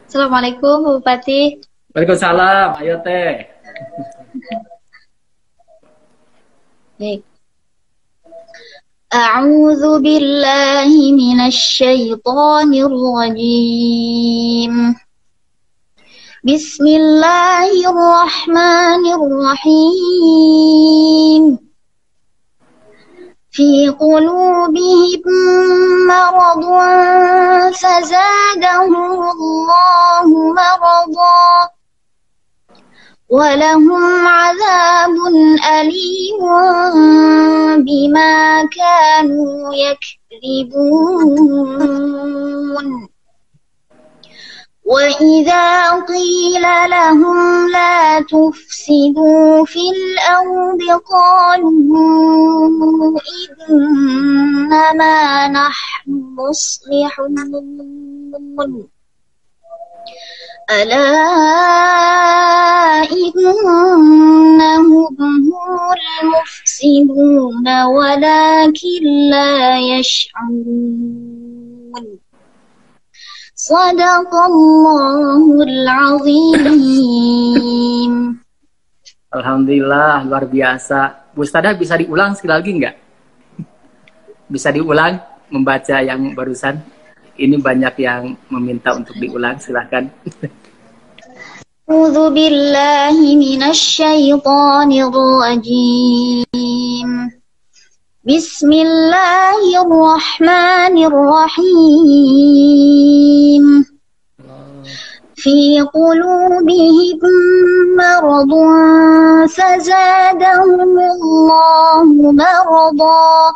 Assalamualaikum, Bu Bupati. Waalaikumsalam, ayo Teh. Baik. A'udzu billahi minasyaitonir rajim. Bismillahirrahmanirrahim. في قلوبهم مرض فزادهم الله مرضا ولهم عذاب أليم بما كانوا يكذبون وإذا قيل لهم لا تفسدوا في الأرض قالوا إنما نحن مصلحون ألا إنهم هم المفسدون ولكن لا يشعرون Sadaqallahul azim. Alhamdulillah, luar biasa. Bu Ustadzah bisa diulang sekali lagi nggak? Bisa diulang membaca yang barusan? Ini banyak yang meminta untuk diulang, silahkan. A'udzu billahi minasyaitonir rajim. Bismillahirrahmanirrahim. في قلوبهم مرض فزادهم الله مرضا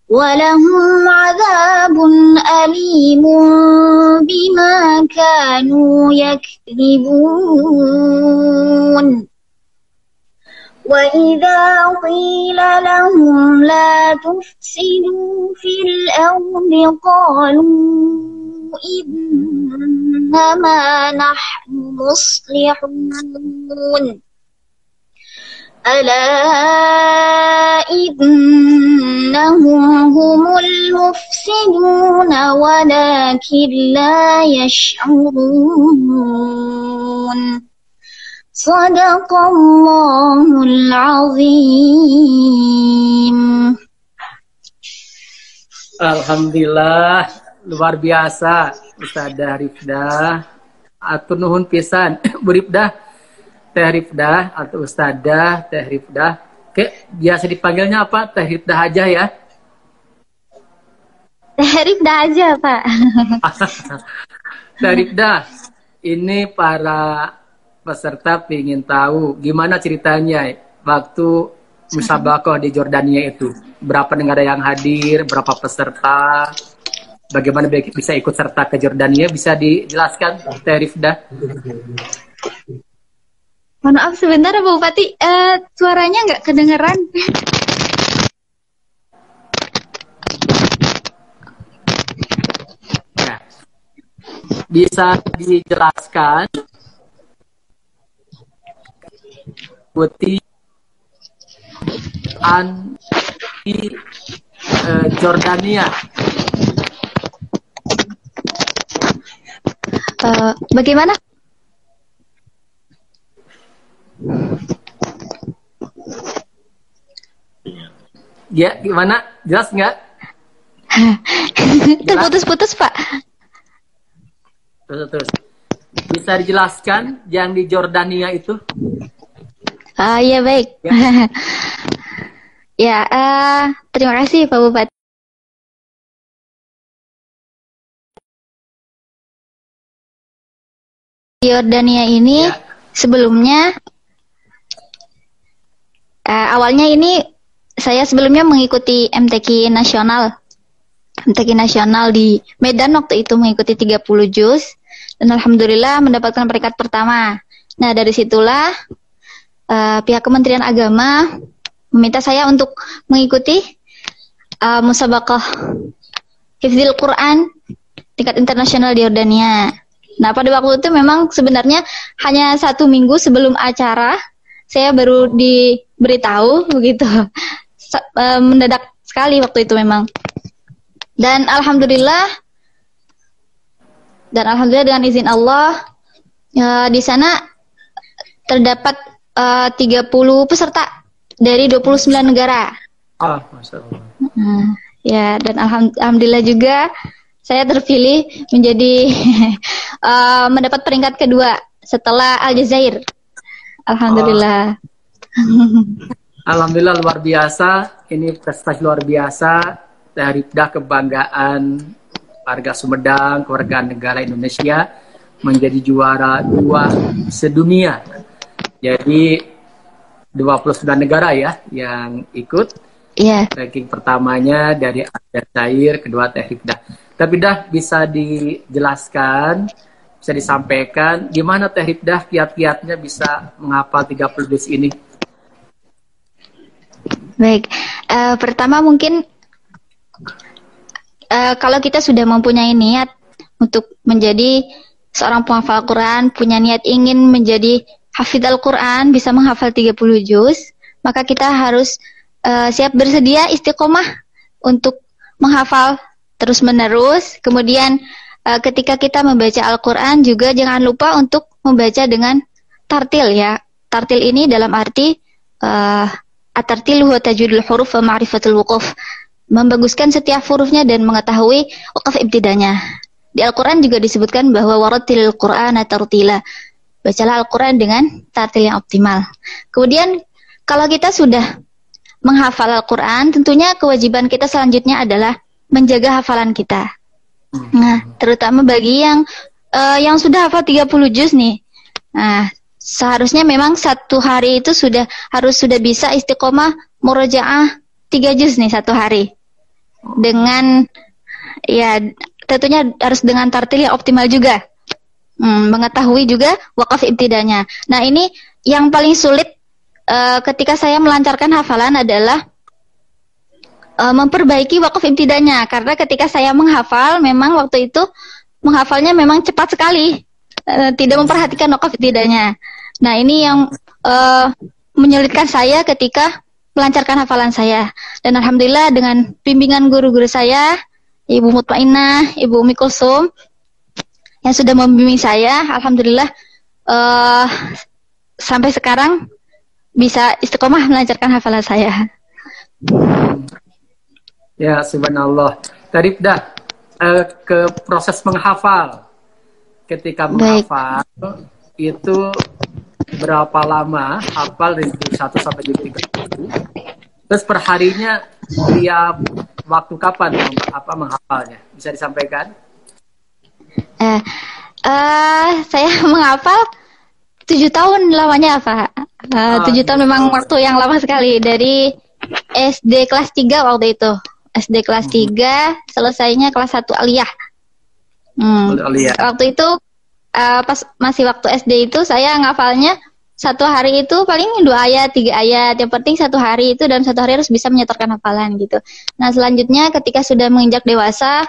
ولهم عذاب أليم بما كانوا يكذبون وإذا قيل لهم لا تفسدوا في الأرض قالوا إنما نحن مصلحون ألا إنهم هم المفسدون ولكن لا يشعرون Sadaqallahul azim. Alhamdulillah, luar biasa Ustadzah Rifdah. Atur nuhun pisan Bu Rifdah, Teh Rifdah atau Ustadzah Teh Rifdah. Oke, biasa dipanggilnya apa? Teh Rifdah aja ya. Teh Rifdah aja, Pak. Teh Rifdah, ini para peserta ingin tahu gimana ceritanya waktu musabaqah di Jordania itu. Berapa negara yang hadir, berapa peserta, bagaimana bisa ikut serta ke Jordania, bisa dijelaskan Teh Rifdah? Mohon maaf sebentar Bu Bupati, suaranya nggak kedengeran. Ya. Bisa dijelaskan Putih di Jordania. Bagaimana? Ya, gimana? Jelas nggak? Terputus-putus, Pak. Terus. Bisa dijelaskan yang di Jordania itu? Ya baik. Ya, terima kasih Pak Bupati. Yordania ini Ya. Sebelumnya awalnya ini saya sebelumnya mengikuti MTQ nasional. MTQ nasional di Medan waktu itu mengikuti 30 juz dan alhamdulillah mendapatkan peringkat pertama. Nah, dari situlah pihak Kementerian Agama meminta saya untuk mengikuti musabaqah Hifdzil Quran tingkat internasional di Yordania. Nah, pada waktu itu memang sebenarnya hanya 1 minggu sebelum acara saya baru diberitahu begitu. Mendadak sekali waktu itu memang. Dan alhamdulillah Dan alhamdulillah dengan izin Allah di sana terdapat 30 peserta dari 29 negara. Masya Allah. Ya, dan alhamdulillah juga saya terpilih menjadi mendapat peringkat kedua setelah Aljazair. Alhamdulillah. Alhamdulillah luar biasa. Ini prestasi luar biasa dari kebanggaan warga Sumedang, kewarga negara Indonesia menjadi juara 2 sedunia. Jadi 29 negara ya yang ikut. Iya. Ranking pertamanya dari Aljazair, kedua Teh Rifdah. Tapi dah bisa dijelaskan, bisa disampaikan gimana Teh Rifdah kiat-kiatnya bisa menghafal 30 juz ini? Baik, pertama mungkin kalau kita sudah mempunyai niat untuk menjadi seorang penghafal Quran, punya niat ingin menjadi hafidz Al-Quran, bisa menghafal 30 juz, maka kita harus siap bersedia istiqomah untuk menghafal terus-menerus. Kemudian ketika kita membaca Al-Quran juga jangan lupa untuk membaca dengan tartil ya. Tartil ini dalam arti at-tartil huwa tajwidul huruf wa ma'rifatul wuquf. Membaguskan setiap hurufnya dan mengetahui waqaf ibtidanya. Di Al-Quran juga disebutkan bahwa warattilil Qur'ana tartila. Bacalah Al-Quran dengan tartil yang optimal. Kemudian kalau kita sudah menghafal Al-Quran, tentunya kewajiban kita selanjutnya adalah menjaga hafalan kita. Nah, terutama bagi yang sudah hafal 30 juz nih. Nah, seharusnya memang satu hari itu harus sudah bisa istiqomah murojaah 3 juz nih satu hari. Dengan ya tentunya harus dengan tartil yang optimal juga. Mengetahui juga waqaf ibtidanya. Nah, ini yang paling sulit ketika saya melancarkan hafalan adalah memperbaiki waqaf ibtidanya, karena ketika saya menghafal memang waktu itu menghafalnya memang cepat sekali, tidak memperhatikan waqaf ibtidanya. Nah, ini yang menyulitkan saya ketika melancarkan hafalan saya. Dan alhamdulillah dengan bimbingan guru-guru saya, Ibu Mutmainnah, Ibu Umi Kulsum yang sudah membimbing saya, alhamdulillah sampai sekarang bisa istiqomah melancarkan hafalan saya. Ya, subhanallah. Tadi dah ke proses menghafal. Ketika menghafal itu berapa lama hafal dari juz 1 sampai juz 30? Terus perharinya tiap waktu kapan menghafalnya? Bisa disampaikan? Saya menghafal 7 tahun lamanya, Pak. 7 tahun memang waktu yang lama sekali. Dari SD kelas 3 waktu itu. SD kelas 3, selesainya kelas 1 aliyah. Waktu itu pas masih waktu SD itu saya ngafalnya satu hari itu paling 2 ayat, 3 ayat. Yang penting satu hari itu dalam satu hari harus bisa menyetorkan hafalan gitu. Nah, selanjutnya ketika sudah menginjak dewasa,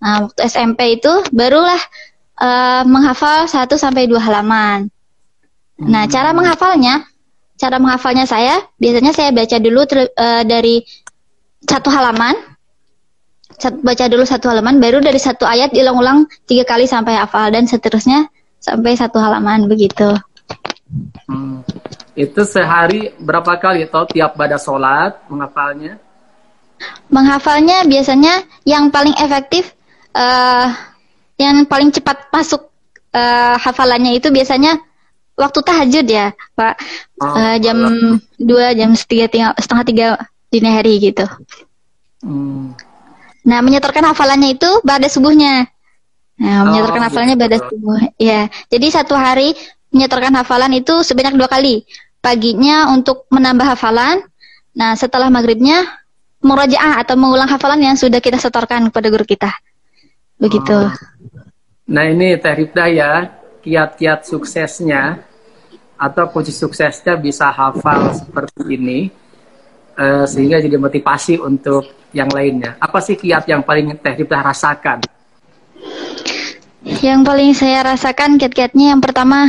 waktu SMP itu barulah menghafal 1 sampai 2 halaman. Nah, cara menghafalnya saya biasanya saya baca dulu dari 1 halaman. Baca dulu 1 halaman, baru dari 1 ayat diulang-ulang 3 kali sampai hafal, dan seterusnya sampai 1 halaman begitu. Itu sehari berapa kali atau tiap pada sholat menghafalnya? Menghafalnya biasanya yang paling efektif, yang paling cepat masuk hafalannya itu biasanya waktu tahajud ya, Pak. Jam 2, jam setengah 3 dini hari gitu. Nah, menyetorkan hafalannya itu pada subuhnya. Nah, menyetorkan hafalannya pada subuh. Ya, jadi satu hari menyetorkan hafalan itu sebanyak 2 kali. Paginya untuk menambah hafalan. Nah, setelah maghribnya murajaah atau mengulang hafalan yang sudah kita setorkan kepada guru kita. Begitu. Nah, ini Teh Rifdah ya, kiat-kiat suksesnya atau kunci suksesnya bisa hafal seperti ini, sehingga jadi motivasi untuk yang lainnya. Apa sih kiat yang paling Teh Rifdah rasakan? Yang paling saya rasakan kiat-kiatnya yang pertama,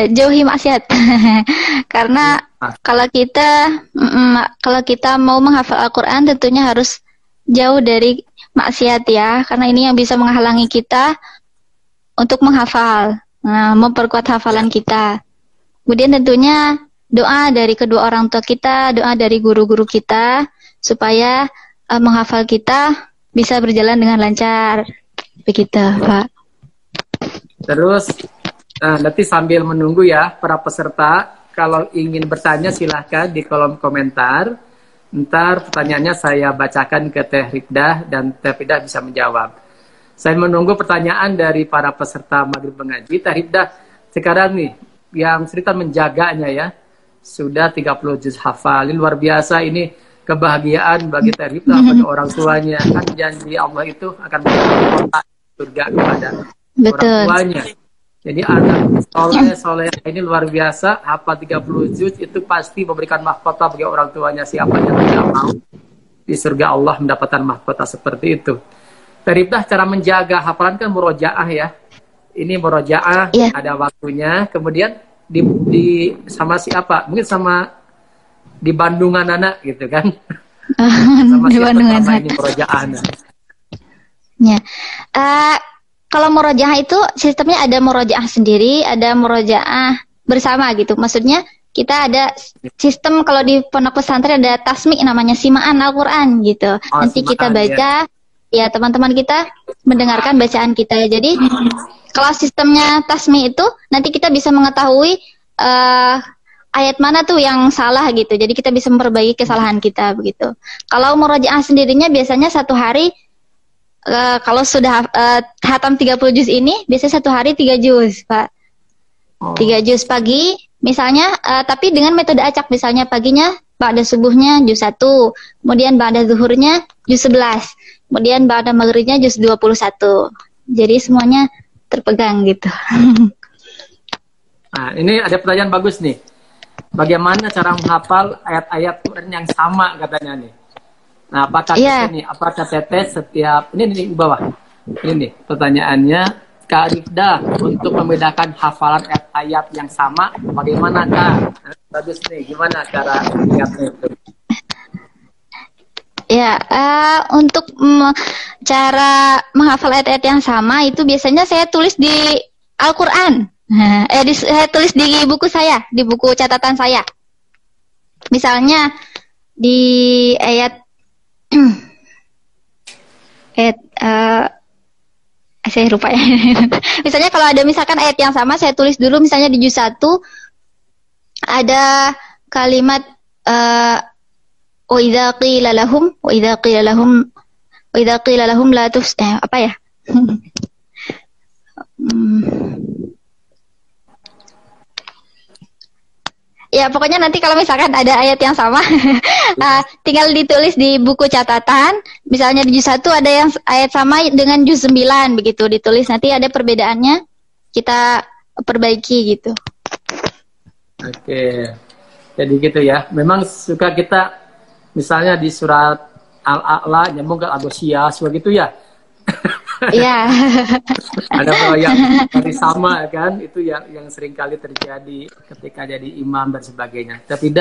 jauhi maksiat. Karena kalau kita mau menghafal Al-Quran tentunya harus jauh dari maksiat ya, karena ini yang bisa menghalangi kita untuk menghafal, memperkuat hafalan kita. Kemudian tentunya doa dari kedua orang tua kita, doa dari guru-guru kita, supaya menghafal kita bisa berjalan dengan lancar. Begitu, Pak. Terus nanti sambil menunggu ya para peserta, kalau ingin bertanya silahkan di kolom komentar. Ntar pertanyaannya saya bacakan ke Teh Rifdah dan Teh Rifdah bisa menjawab. Saya menunggu pertanyaan dari para peserta Maghrib Mengaji. Teh Rifdah, sekarang nih yang cerita menjaganya ya, sudah 30 juz hafal. Ini luar biasa, ini kebahagiaan bagi Teh Rifdah, bagi orang tuanya. Kan janji Allah itu akan memberikan surga kepada orang tuanya. Jadi anak soleh ini luar biasa, hafal 30 juz itu pasti memberikan mahkota bagi orang tuanya. Siapa yang tidak mau di surga Allah mendapatkan mahkota seperti itu. Teribdah cara menjaga hafalan kan murojaah ya. Ini murojaah, ada waktunya. Kemudian di sama siapa? Mungkin sama di Bandungan anak gitu kan? Sama di Bandungan ini murojaah. Ya. Kalau murojaah itu sistemnya ada murojaah sendiri, ada murojaah bersama gitu. Maksudnya kita ada sistem, kalau di pondok pesantren ada tasmi namanya, simaan Al-Quran gitu. Nanti kita baca, ya teman-teman kita mendengarkan bacaan kita. Jadi kalau sistemnya tasmi itu nanti kita bisa mengetahui ayat mana tuh yang salah gitu. Jadi kita bisa memperbaiki kesalahan kita begitu. Kalau murojaah sendirinya biasanya satu hari, kalau sudah hatam 30 juz ini, biasanya satu hari 3 juz, Pak. 3 juz pagi, misalnya, tapi dengan metode acak. Misalnya paginya, ba'da subuhnya juz 1, kemudian ba'da zuhurnya juz 11, kemudian ba'da maghribnya juz 21. Jadi semuanya terpegang gitu. Nah, ini ada pertanyaan bagus nih. Bagaimana cara menghafal ayat-ayat Quran yang sama katanya nih? Nah, apakah teteh setiap ini di bawah ini nih pertanyaannya, Kak Rifdah, untuk membedakan hafalan ayat yang sama bagaimana Kak? Bagus nih, gimana cara lihatnya itu? Ya, untuk cara menghafal ayat-ayat yang sama itu biasanya saya tulis di Al-Quran. Saya tulis di buku saya, di buku catatan saya. Misalnya di ayat saya lupa ya. Misalnya kalau ada misalkan ayat yang sama, saya tulis dulu misalnya di juz 1 ada kalimat wa idza qila lahum la tufs apa ya? Ya pokoknya nanti kalau misalkan ada ayat yang sama tinggal ditulis di buku catatan. Misalnya di juz 1 ada yang ayat sama dengan juz 9 begitu, ditulis, nanti ada perbedaannya kita perbaiki gitu. Oke. Jadi gitu ya. Memang suka kita misalnya di surat Al-A'la nyambung ke Al-Ghasyiyah begitu ya. Iya. Ada yang dari sama kan, itu yang sering kali terjadi ketika jadi imam dan sebagainya. Tapi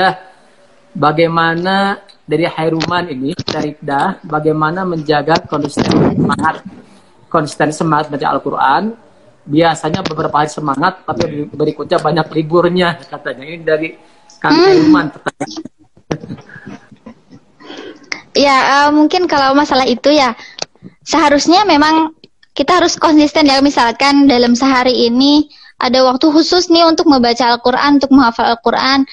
bagaimana dari Hairuman ini, dari bagaimana menjaga konsisten semangat baca Al-Quran? Biasanya beberapa hari semangat, tapi berikutnya banyak liburnya katanya. Ini dari Kang Hairuman pertanyaan. Ya mungkin kalau masalah itu ya, seharusnya memang kita harus konsisten ya. Misalkan dalam sehari ini ada waktu khusus nih untuk membaca Al-Quran, untuk menghafal Al-Quran,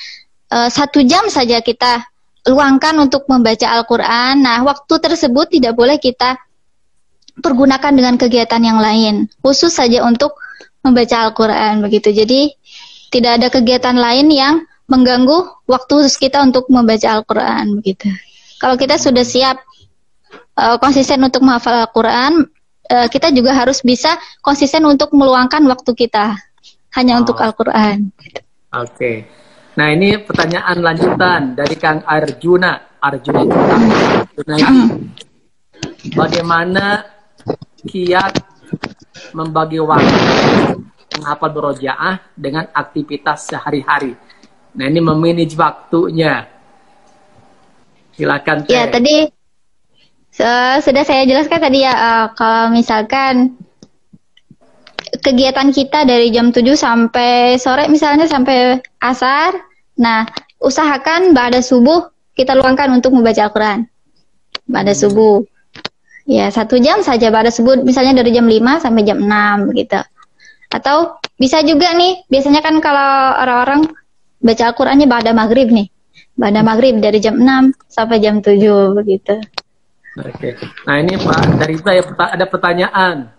1 jam saja kita luangkan untuk membaca Al-Quran. Nah, waktu tersebut tidak boleh kita pergunakan dengan kegiatan yang lain, khusus saja untuk membaca Al-Quran begitu. Jadi tidak ada kegiatan lain yang mengganggu waktu khusus kita untuk membaca Al-Quran begitu. Kalau kita sudah siap konsisten untuk menghafal Al-Quran, kita juga harus bisa konsisten untuk meluangkan waktu kita hanya untuk Al-Quran. Oke. Nah, ini pertanyaan lanjutan dari Kang Arjuna. Bagaimana kiat membagi waktu menghafal murojaah dengan aktivitas sehari-hari? Nah, ini memanage waktunya. Silakan. Ya, tadi Sudah saya jelaskan tadi ya, kalau misalkan kegiatan kita dari jam 7 sampai sore misalnya sampai asar, nah usahakan ba'da subuh kita luangkan untuk membaca Al-Quran. Ba'da subuh. Ya, 1 jam saja ba'da subuh, misalnya dari jam 5 sampai jam 6 begitu. Atau bisa juga nih, biasanya kan kalau orang-orang baca Al-Qurannya ba'da maghrib nih. Ba'da maghrib dari jam 6 sampai jam 7 begitu. Oke. Nah ini Pak, dari saya ada pertanyaan.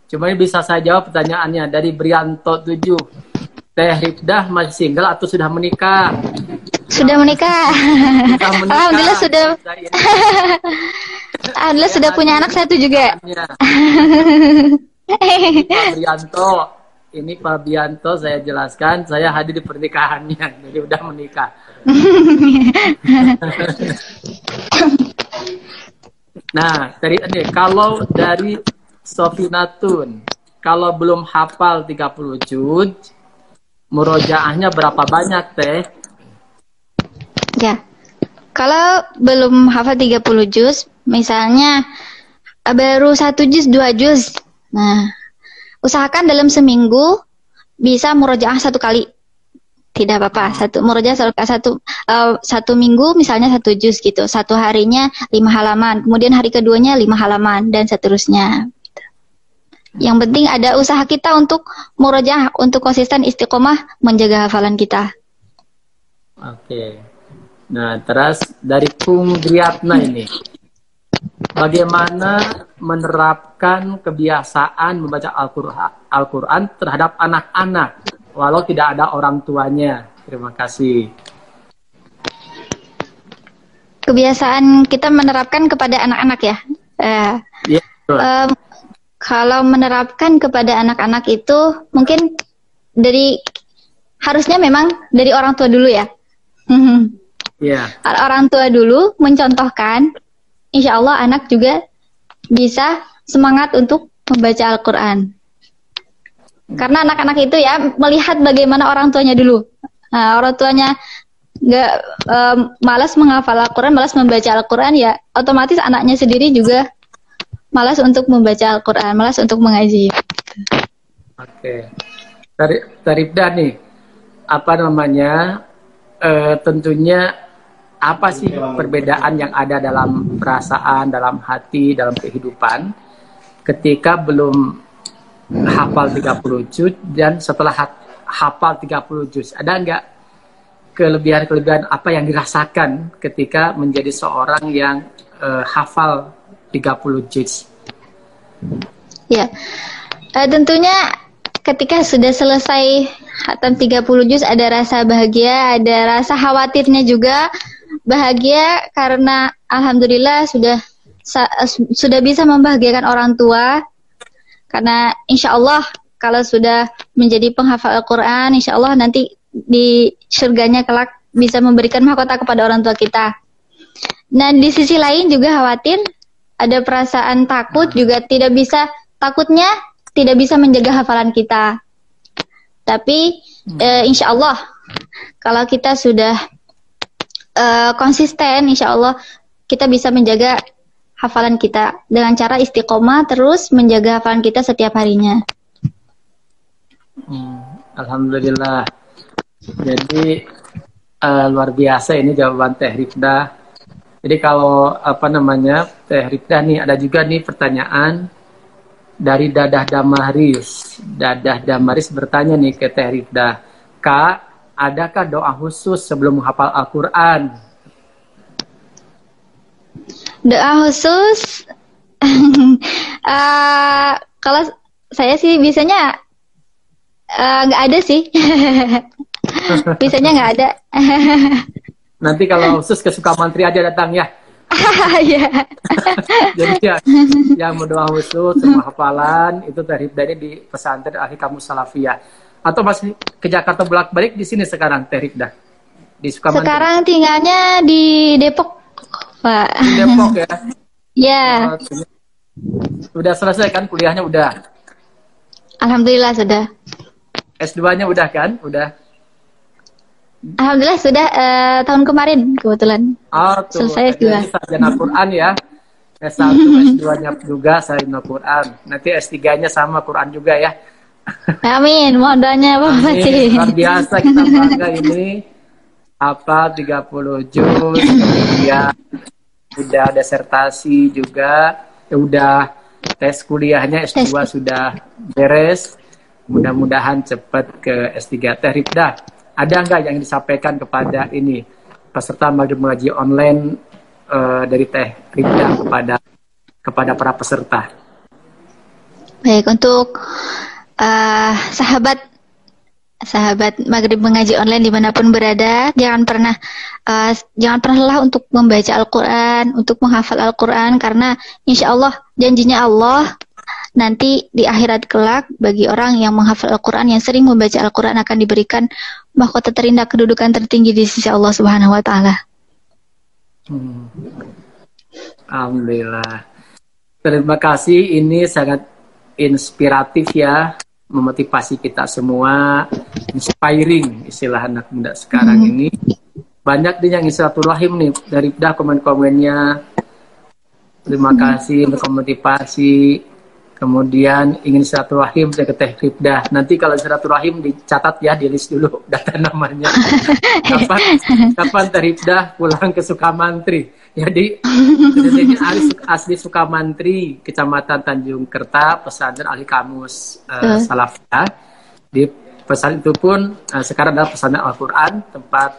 Cuma ini bisa saya jawab pertanyaannya. Dari Brianto 7. Teh Rifdah masih single atau sudah menikah? Sudah menikah. Alhamdulillah sudah. Alhamdulillah sudah punya anak satu juga. Pak Brianto. Ini Pak Brianto saya jelaskan. Saya hadir di pernikahannya. Jadi udah menikah. Nah, kalau dari Sofinatun, kalau belum hafal 30 juz, murojaahnya berapa banyak, Teh? Ya, kalau belum hafal 30 juz, misalnya baru 1 juz, 2 juz. Nah, usahakan dalam seminggu bisa murojaah 1 kali. Tidak apa-apa, satu minggu misalnya 1 juz gitu, 1 harinya 5 halaman, kemudian hari keduanya 5 halaman dan seterusnya. Yang penting ada usaha kita untuk murojaah, untuk konsisten istiqomah menjaga hafalan kita. Oke. Nah, terus dari Kung Griatna ini, bagaimana menerapkan kebiasaan membaca Al-Quran terhadap anak-anak walau tidak ada orang tuanya? Terima kasih. Kebiasaan kita menerapkan kepada anak-anak ya. Kalau menerapkan kepada anak-anak itu mungkin harusnya memang dari orang tua dulu ya. Orang tua dulu mencontohkan, insya Allah anak juga bisa semangat untuk membaca Al-Quran. Karena anak-anak itu ya melihat bagaimana orang tuanya dulu. Nah, orang tuanya nggak malas menghafal Al-Quran, malas membaca Al-Quran, ya otomatis anaknya sendiri juga malas untuk membaca Al-Quran, malas untuk mengaji. Oke. Tarifdah nih, tentunya apa sih perbedaan yang ada dalam perasaan, dalam hati, dalam kehidupan ketika belum hafal 30 juz dan setelah hafal 30 juz? Ada nggak kelebihan-kelebihan apa yang dirasakan ketika menjadi seorang yang hafal 30 juz? Ya, tentunya ketika sudah selesai hatam 30 juz ada rasa bahagia, ada rasa khawatirnya juga. Bahagia karena alhamdulillah sudah bisa membahagiakan orang tua. Karena insya Allah kalau sudah menjadi penghafal Al-Quran, insya Allah nanti di surganya kelak bisa memberikan mahkota kepada orang tua kita. Nah di sisi lain juga khawatir, ada perasaan takut juga, takutnya tidak bisa menjaga hafalan kita. Tapi insya Allah kalau kita sudah konsisten, insya Allah kita bisa menjaga hafalan kita dengan cara istiqomah terus menjaga hafalan kita setiap harinya. Alhamdulillah. Jadi luar biasa ini jawaban Teh Rifdah. Jadi kalau Teh Rifdah nih, ada juga nih pertanyaan dari Dadah Damaris. Dadah Damaris bertanya nih ke Teh Rifdah, Kak, adakah doa khusus sebelum menghafal Al-Quran? Doa khusus, kalau saya sih biasanya nggak ada sih, biasanya nggak ada. Nanti kalau khusus ke Sukamantri aja datang ya. Iya. Jadi ya, yang mau doa khusus semua hafalan itu Teh Rifdah ini di pesantren Al Hikamus Salafiyah. Atau masih ke Jakarta bolak-balik di sini sekarang Teh Rifdah? Di Sukamantri. Sekarang tinggalnya di Depok, Pak. Di Depok ya? Ya. Udah selesai kan kuliahnya udah? Alhamdulillah sudah. S2-nya udah kan? Udah. Alhamdulillah sudah tahun kemarin kebetulan. Selesai S2. Sarjana Quran ya. S1, S2-nya juga Sarinul Quran. Nanti S3-nya sama Quran juga ya. Amin, mohon doanya Pak Bupati. Luar biasa kita bangga ini. 30 juz, kemudian udah desertasi juga, udah tes kuliahnya S2 sudah beres. Mudah-mudahan cepat ke S3. Teh Rifdah, ada nggak yang disampaikan kepada ini peserta maghrib mengaji online dari Teh Rifdah kepada para peserta? Baik, untuk sahabat maghrib mengaji online dimanapun berada, jangan pernah lelah untuk membaca Al-Quran, untuk menghafal Al-Quran, karena insya Allah janjinya Allah nanti di akhirat kelak bagi orang yang menghafal Al-Quran, yang sering membaca Al-Quran akan diberikan mahkota terindah, kedudukan tertinggi di sisi Allah Subhanahu Wa Taala. Alhamdulillah. Terima kasih, ini sangat inspiratif ya, memotivasi kita semua, inspiring istilah anak muda sekarang ini. Banyak nih yang silaturahim nih dari komen-komennya. Terima kasih untuk memotivasi. Kemudian ingin silaturahim saya ke Teh Rifdah. Nanti kalau silaturahim dicatat ya, di list dulu data namanya. Kapan Teh Rifdah pulang ke Sukamantri? Jadi ini asli Sukamantri, Kecamatan Tanjung Kerta, pesantren Ahli Kamus Salafiyah. Di pesantren itu pun sekarang adalah pesantren Al-Quran, tempat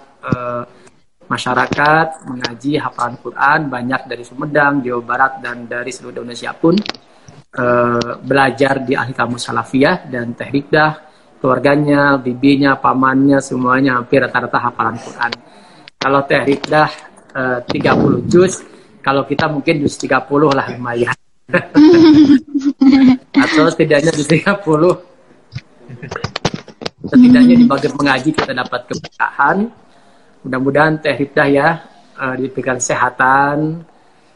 masyarakat mengaji hafalan Quran, banyak dari Sumedang, Jawa Barat, dan dari seluruh Indonesia pun belajar di Ahli Kamus Salafiyah. Dan Teh Rifdah, keluarganya, bibinya, pamannya, semuanya hampir rata-rata hafalan Quran. Kalau Teh Rifdah 30 juz, kalau kita mungkin juz 30 lah lumayan. Atau setidaknya juz 30. Setidaknya di bagian mengaji kita dapat keberkahan. Mudah-mudahan Teh Rifdah ya diberikan kesehatan,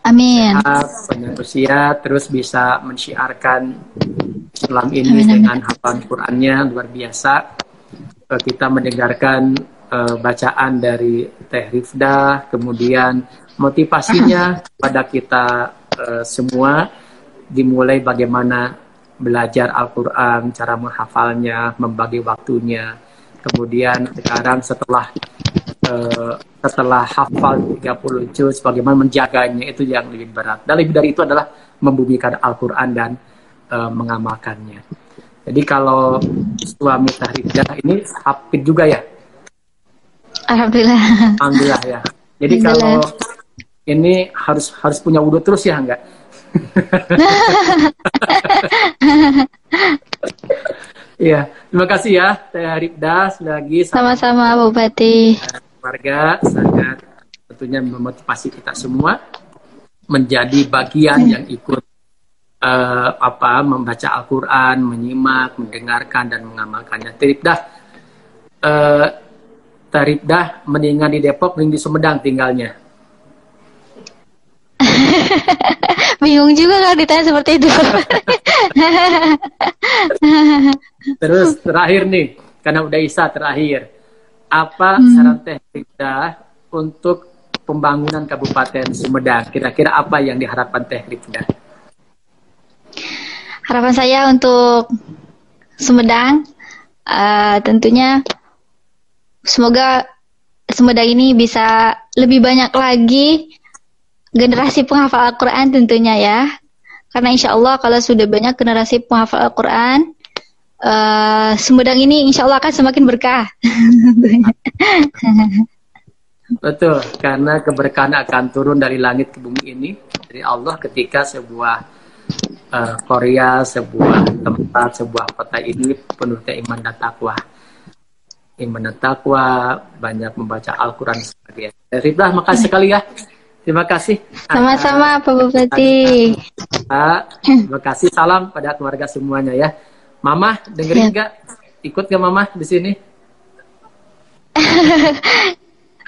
amin, banyak usia, terus bisa mensyiarkan Islam ini dengan hafalan Qurannya luar biasa. Kita mendengarkan bacaan dari Teh Rifdah, kemudian motivasinya pada kita semua, dimulai bagaimana belajar Al-Quran, cara menghafalnya, membagi waktunya. Kemudian sekarang setelah hafal 30 juz, bagaimana menjaganya, itu yang lebih berat. Dan lebih dari itu adalah membumikan Al-Quran dan mengamalkannya. Jadi kalau suami Teh Rifdah ini hafid juga ya? Alhamdulillah. Alhamdulillah ya. Jadi kalau ini harus punya wudhu terus ya enggak? Iya, terima kasih ya Teh Rifdah, sekali lagi. Sama-sama Pak Bupati. Keluarga sangat tentunya memotivasi kita semua menjadi bagian yang ikut membaca Al-Quran, menyimak, mendengarkan dan mengamalkannya. Teh Rifdah mendingan di Depok, mending di Sumedang tinggalnya. Bingung juga kalau ditanya seperti itu. Terus terakhir nih, karena udah Isa terakhir, apa saran Teh Rifdah untuk pembangunan Kabupaten Sumedang? Kira-kira apa yang diharapkan Teh Rifdah? Harapan saya untuk Sumedang, tentunya semoga Sumedang ini bisa lebih banyak lagi generasi penghafal Al-Quran tentunya ya. Karena insya Allah kalau sudah banyak generasi penghafal Al-Quran, Sumedang ini insya Allah akan semakin berkah. Betul, karena keberkahan akan turun dari langit ke bumi ini, dari Allah, ketika sebuah Korea, sebuah tempat, sebuah kota ini penuh iman dan takwa. Iman dan takwa, banyak membaca Al-Quran sebagainya. Rifdah, makasih sekali ya. Terima kasih. Sama-sama Pak Bupati. Terima kasih, salam pada keluarga semuanya ya. Mama, dengerin nggak? Ikut nggak Mama di sini?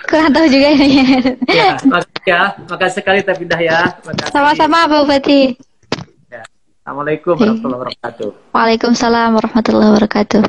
Kurang tahu juga ini. Ya, makasih sekali Teh Rifdah ya. Sama-sama Pak Bupati. Ya. Assalamualaikum warahmatullahi wabarakatuh. Waalaikumsalam warahmatullahi wabarakatuh.